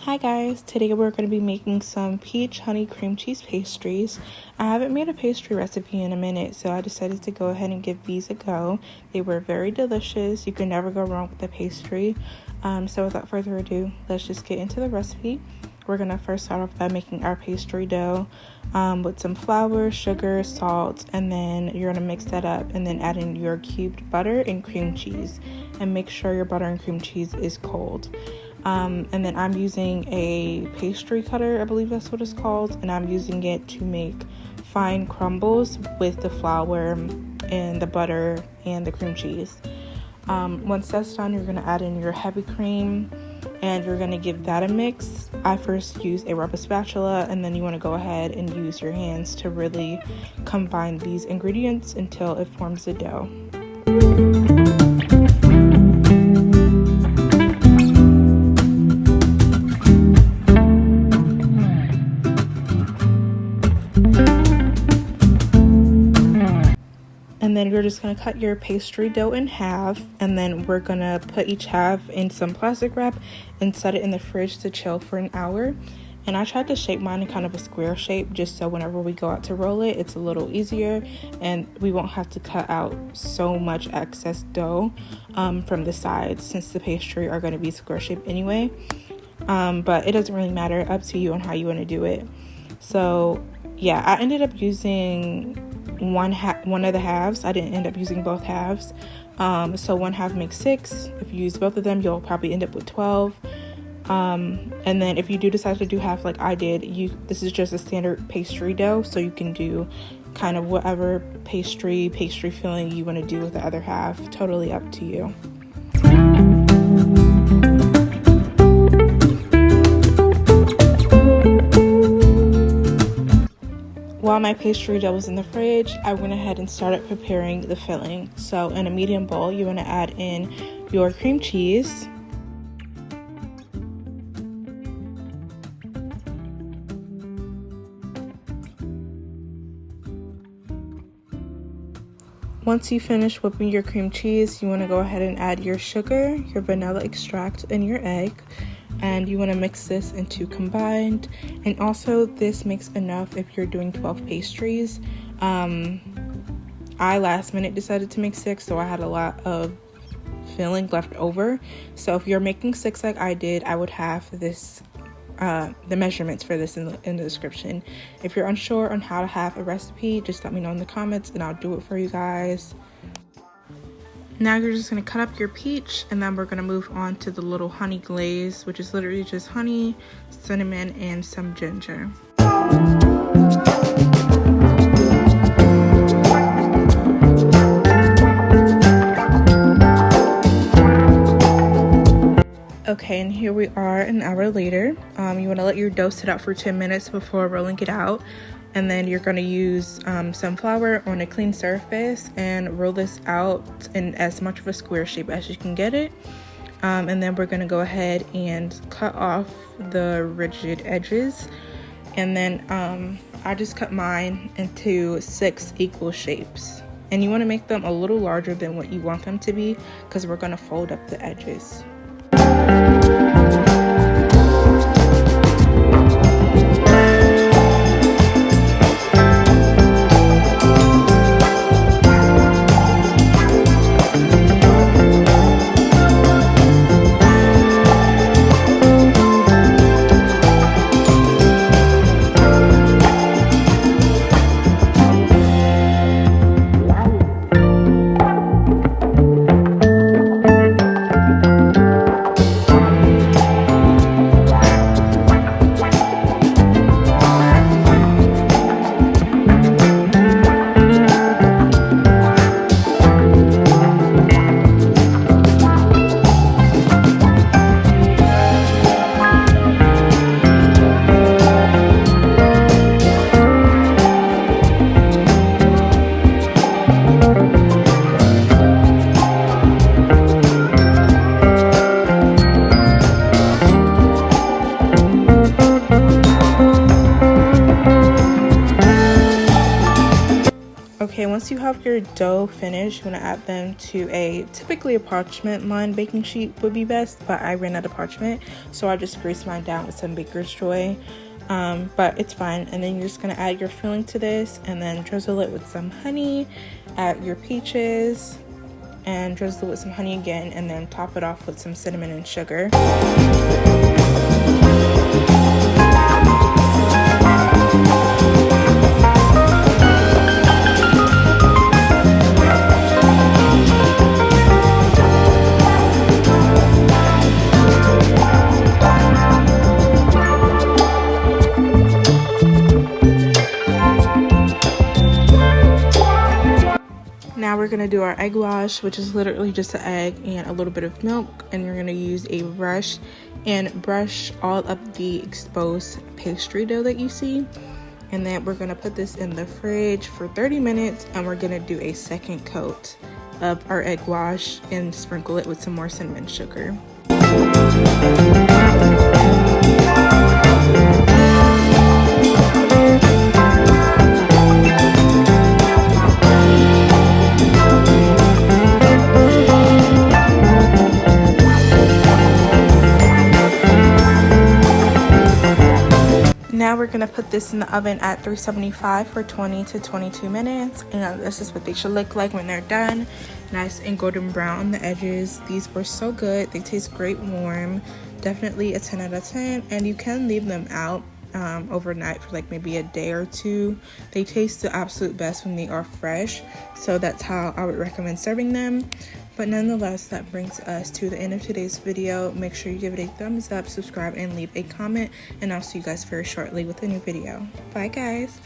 Hi guys, today we're going to be making some peach honey cream cheese pastries. I haven't made a pastry recipe in a minute, so I decided to go ahead and give these a go. They were very delicious. You can never go wrong with a pastry. So without further ado, let's just get into the recipe. We're going to first start off by making our pastry dough with some flour, sugar, salt, and then you're going to mix that up and then add in your cubed butter and cream cheese. And make sure your butter and cream cheese is cold. And then I'm using a pastry cutter, I believe that's what it's called, and I'm using it to make fine crumbles with the flour and the butter and the cream cheese. Once that's done, you're going to add in your heavy cream and you're going to give that a mix. I first use a rubber spatula, and then you want to go ahead and use your hands to really combine these ingredients until it forms a dough. And then you're just going to cut your pastry dough in half, and then we're going to put each half in some plastic wrap and set it in the fridge to chill for an hour. And I tried to shape mine in kind of a square shape just so whenever we go out to roll it, it's a little easier and we won't have to cut out so much excess dough from the sides, since the pastry are going to be square shaped anyway. But it doesn't really matter, up to you on how you want to do it. So yeah, I ended up using one of the halves. I didn't end up using both halves. So one half makes 6. If you use both of them, you'll probably end up with 12. And then if you do decide to do half like I did, this is just a standard pastry dough, so you can do kind of whatever pastry filling you want to do with the other half. Totally up to you. While my pastry dough was in the fridge, I went ahead and started preparing the filling. So in a medium bowl, you want to add in your cream cheese, once you finish whipping your cream cheese, you want to go ahead and add your sugar, your vanilla extract, and your egg. And you want to mix this into combined. And also this makes enough if you're doing 12 pastries. I last minute decided to make 6, so I had a lot of filling left over. So if you're making 6 like I did, I would have this the measurements for this in the description. If you're unsure on how to have a recipe, just let me know in the comments and I'll do it for you guys. Now you're just going to cut up your peach, and then we're going to move on to the little honey glaze, which is literally just honey, cinnamon, and some ginger. Okay, and here we are an hour later. You want to let your dough sit out for 10 minutes before rolling it out. And then you're going to use some flour on a clean surface and roll this out in as much of a square shape as you can get it. And then we're going to go ahead and cut off the rigid edges. And then I just cut mine into 6 equal shapes. And you want to make them a little larger than what you want them to be, because we're going to fold up the edges. once you have your dough finished, you want to add them to typically a parchment lined baking sheet would be best, but I ran out of parchment, so I just greased mine down with some Baker's Joy. But it's fine. And then you're just gonna add your filling to this and then drizzle it with some honey, add your peaches and drizzle it with some honey again, and then top it off with some cinnamon and sugar. Now we're gonna do our egg wash, which is literally just an egg and a little bit of milk, and you're gonna use a brush and brush all of the exposed pastry dough that you see. And then we're gonna put this in the fridge for 30 minutes, and we're gonna do a second coat of our egg wash and sprinkle it with some more cinnamon sugar. Now we're gonna put this in the oven at 375 for 20 to 22 minutes. And this is what they should look like when they're done. Nice and golden brown on the edges. These were so good. They taste great warm. Definitely a 10 out of 10. And you can leave them out overnight for like maybe a day or two. They taste the absolute best when they are fresh. So that's how I would recommend serving them. But nonetheless, that brings us to the end of today's video. Make sure you give it a thumbs up, subscribe, and leave a comment. And I'll see you guys very shortly with a new video. Bye, guys.